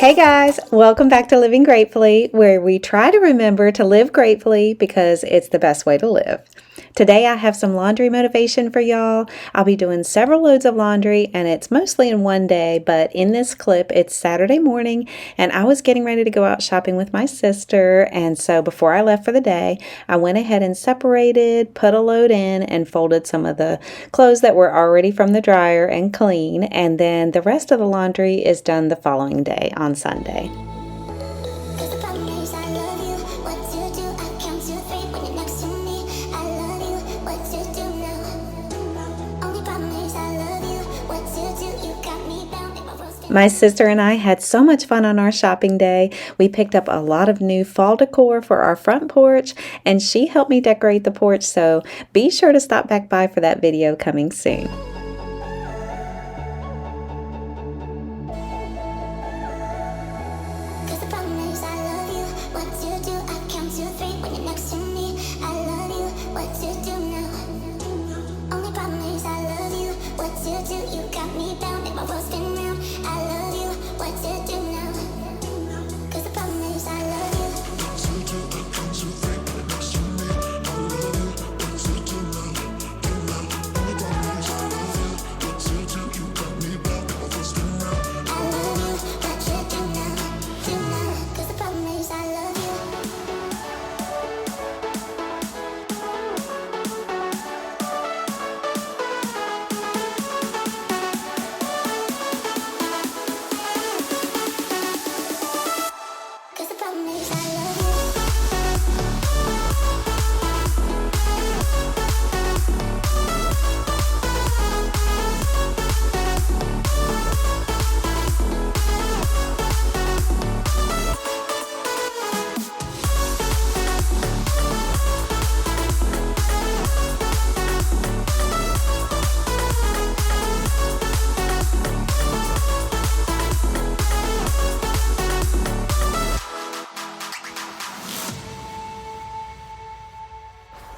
Hey guys, welcome back to Living Gratefully, where we try to remember to live gratefully because it's the best way to live. Today I have some laundry motivation for y'all. I'll be doing several loads of laundry and it's mostly in one day, but in this clip it's Saturday morning and I was getting ready to go out shopping with my sister, and so before I left for the day, I went ahead and separated, put a load in, and folded some of the clothes that were already from the dryer and clean, and then the rest of the laundry is done the following day on Sunday. My sister and I had so much fun on our shopping day. We picked up a lot of new fall decor for our front porch, and she helped me decorate the porch, so be sure to stop back by for that video coming soon.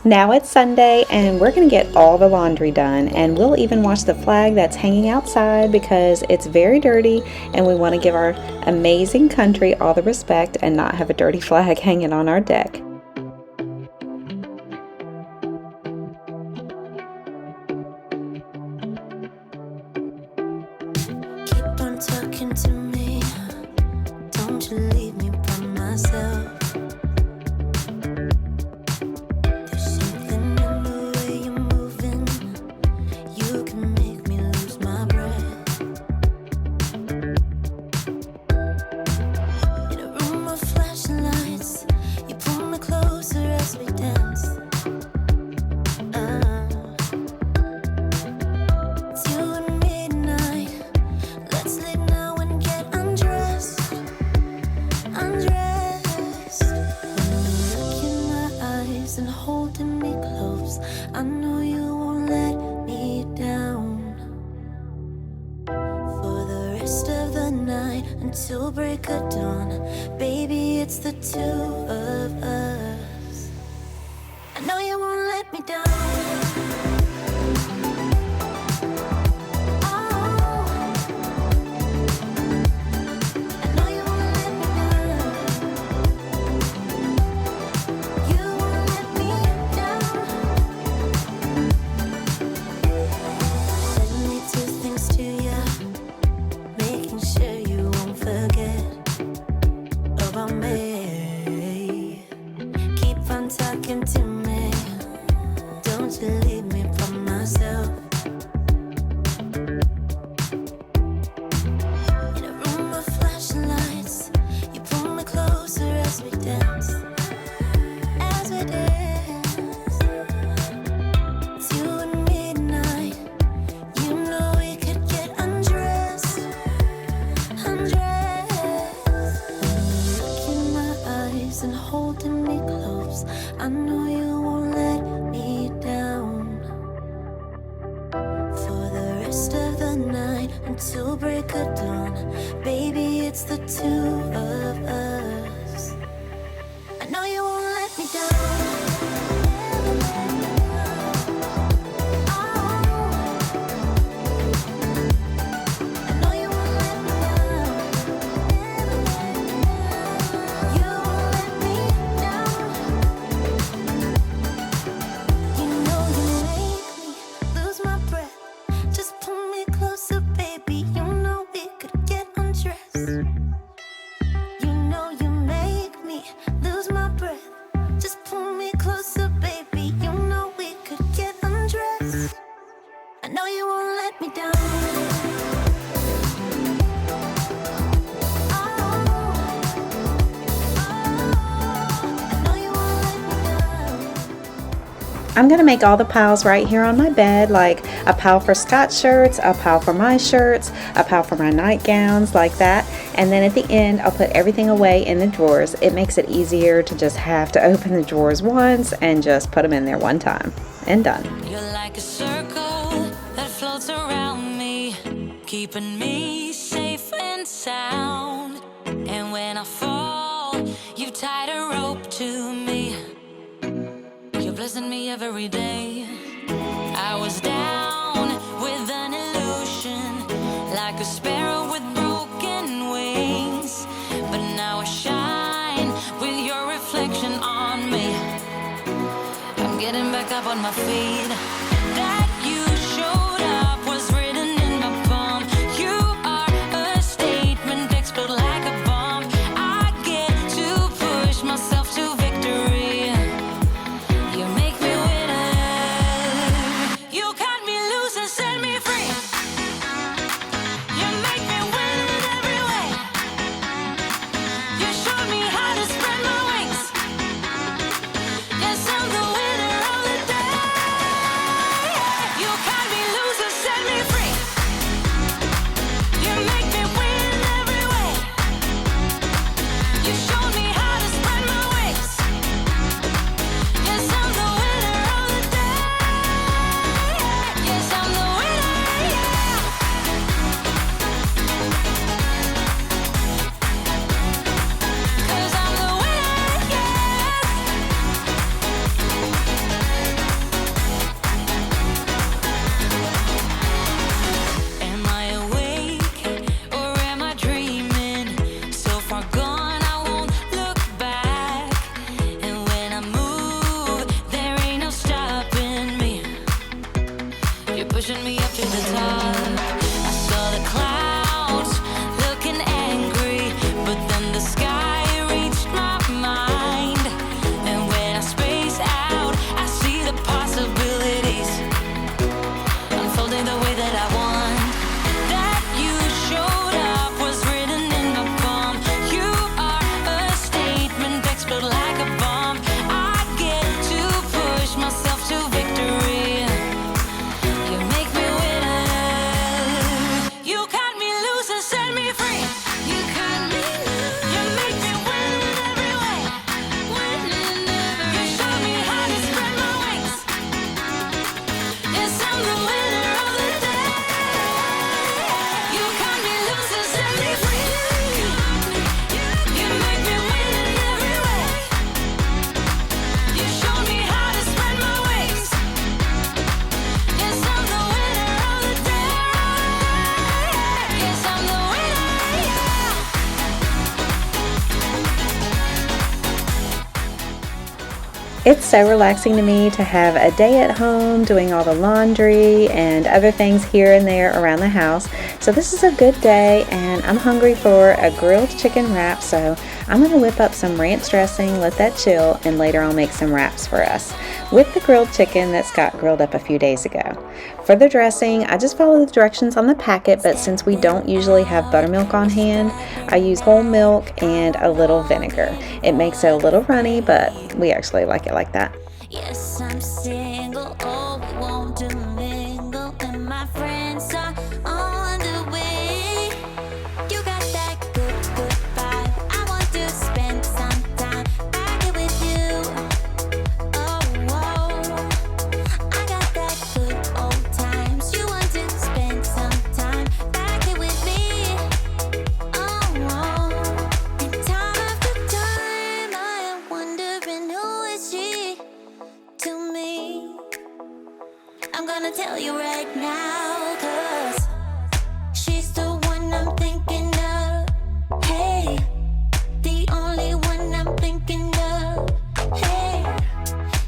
Now it's Sunday and we're going to get all the laundry done, and we'll even wash the flag that's hanging outside because it's very dirty and we want to give our amazing country all the respect and not have a dirty flag hanging on our deck. Keep on talking to me, don't you leave me by myself. And holding me close, I know you won't let me down. For the rest of the night until break of dawn, baby, it's the two of us. I know you won't let me down. Talking to me, don't you leave me by myself. In a room of flashing lights, you pull me closer as we dance, as we dance. It's you and midnight, you know we could get undressed, undressed. Look in my eyes and holding me close, I know you won't let me down. For the rest of the night until break of dawn, baby, it's the two of us. I know you won't let me I'm going to make all the piles right here on my bed, like a pile for Scott's shirts, a pile for my shirts, a pile for my nightgowns, like that. And then at the end, I'll put everything away in the drawers. It makes it easier to just have to open the drawers once and just put them in there one time. And done. You're like a circle that floats around me, keeping me safe and sound. And when I fall, you tied a rope to me. You're blessing me every day. I was down with an illusion, like a sparrow with broken wings. But now I shine with your reflection on me. I'm getting back up on my feet. That you showed up was written in my palm. You are a statement, explode like a bomb. I get to push myself to victory. You make me winner. You cut me loose and set me free. You make me win in every way. You showed me how to spread my wings. Yes, I'm the winner of the day. You cut me loose and set me free. You make me win in every way. You showed me how to spread my wings. Yes, I'm the winner of the day. Yes, I'm the winner, yeah. Cause I'm the winner, yes. Am I awake or am I dreaming? So far gone, I won't look back. And when I move, there ain't no stopping me. You're pushing me up to the top. I saw the clouds looking angry, but then the sky reached my mind. And when I space out, I see the possibilities unfolding the way that I want. That you showed up was written in my palm. You are a statement, explode like a bomb. I get to push myself to victory. You make me winner. You cut me loose and set me free. You cut me loose. You make me win in every way. Win in every way. You show me how to spread my wings. Yes, I'm the winner of the day. You cut me loose and set me free. You make me win in every way. You show me how to spread my wings. Yes, I'm the winner of the day. Yes, I'm the winner, yeah. It's so relaxing to me to have a day at home doing all the laundry and other things here and there around the house. So this is a good day and I'm hungry for a grilled chicken wrap, so I'm going to whip up some ranch dressing, let that chill, and later I'll make some wraps for us with the grilled chicken that Scott grilled up a few days ago. For the dressing, I just follow the directions on the packet, but since we don't usually have buttermilk on hand, I use whole milk and a little vinegar. It makes it a little runny, but we actually like it like that. Yes, I'm single. Oh, we won't do mingle, and my friends are on the way. You got that good, good vibe. I want to spend some time back here with you. Oh, whoa. I got that good old times. You want to spend some time back here with me. Oh, whoa. And time after time, I am wondering who is tell you right now, 'cause she's the one I'm thinking of. Hey, the only one I'm thinking of. Hey,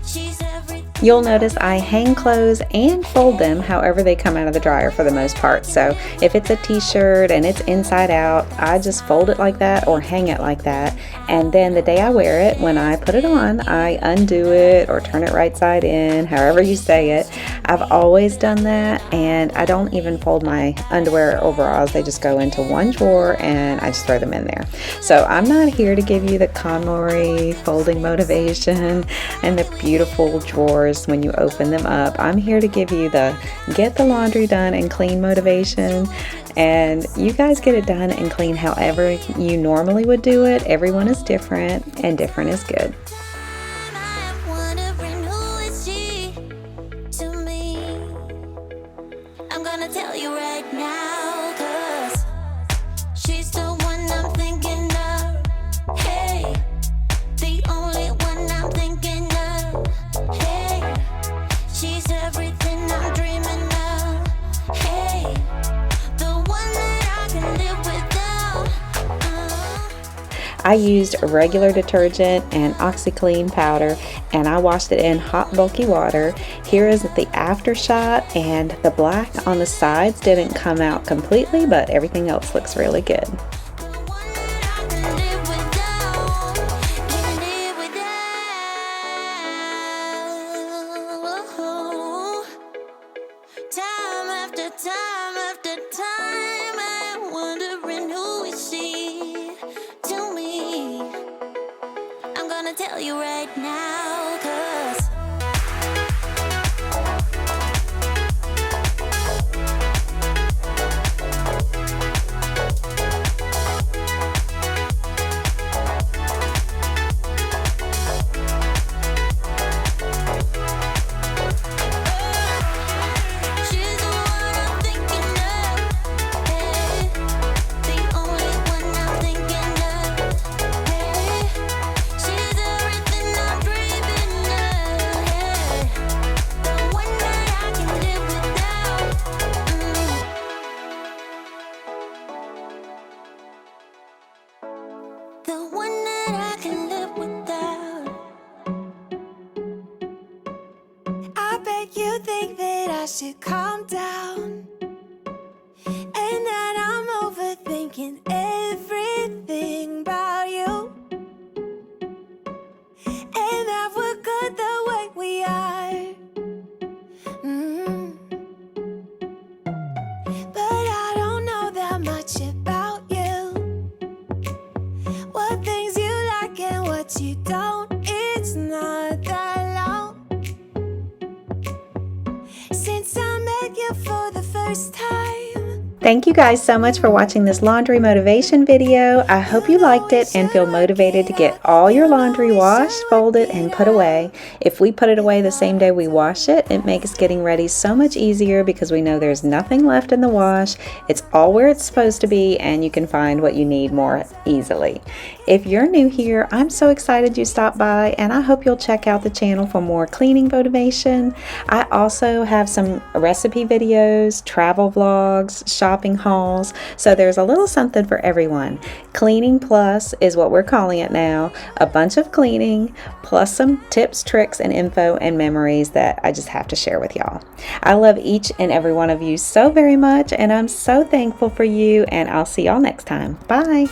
she's everything. You'll notice I hang clothes and fold them however they come out of the dryer for the most part. So if it's a t-shirt and it's inside out, I just fold it like that or hang it like that. And then the day I wear it, when I put it on, I undo it or turn it right side in, however you say it. I've always done that, and I don't even fold my underwear or overalls. They just go into one drawer and I just throw them in there. So I'm not here to give you the KonMari folding motivation and the beautiful drawers when you open them up. I'm here to give you the get the laundry done and clean motivation. And you guys get it done and clean however you normally would do it. Everyone is different, and different is good. I'm wondering who is she to me. I'm gonna tell you right now, 'cause she's the one I'm thinking of. Hey, the only one I'm thinking of. Hey, she's everything I'm dreaming of. Hey, the one that I can live without. I used regular detergent and OxyClean powder, and I washed it in hot bulky water. Here is the after shot, and the black on the sides didn't come out completely, but everything else looks really good. The one that I can live without. Can live without. Time after time after time, I'm wondering who is she to me. I'm gonna tell you right now, 'cause she's the one I'm thinking of. Hey, the only one I'm thinking of. Hey, she's everything I'm dreaming of. Hey, the one that I can live without. The one that I can live without. I bet you think that I should calm down, and that I'm overthinking everything about you, and that we're good the way we are. But I don't know that much about you. What things you like and what you don't. It's not that long since I met you for the first time. Thank you guys so much for watching this laundry motivation video. I hope you liked it and feel motivated to get all your laundry washed, folded, and put away. If we put it away the same day we wash it, it makes getting ready so much easier because we know there's nothing left in the wash. It's all where it's supposed to be, and you can find what you need more easily. If you're new here, I'm so excited you stopped by, and I hope you'll check out the channel for more cleaning motivation. I also have some recipe videos, travel vlogs, shopping hauls, so there's a little something for everyone. Cleaning Plus is what we're calling it now. A bunch of cleaning plus some tips, tricks, and info and memories that I just have to share with y'all. I love each and every one of you so very much, and I'm so thankful for you, and I'll see y'all next time. Bye.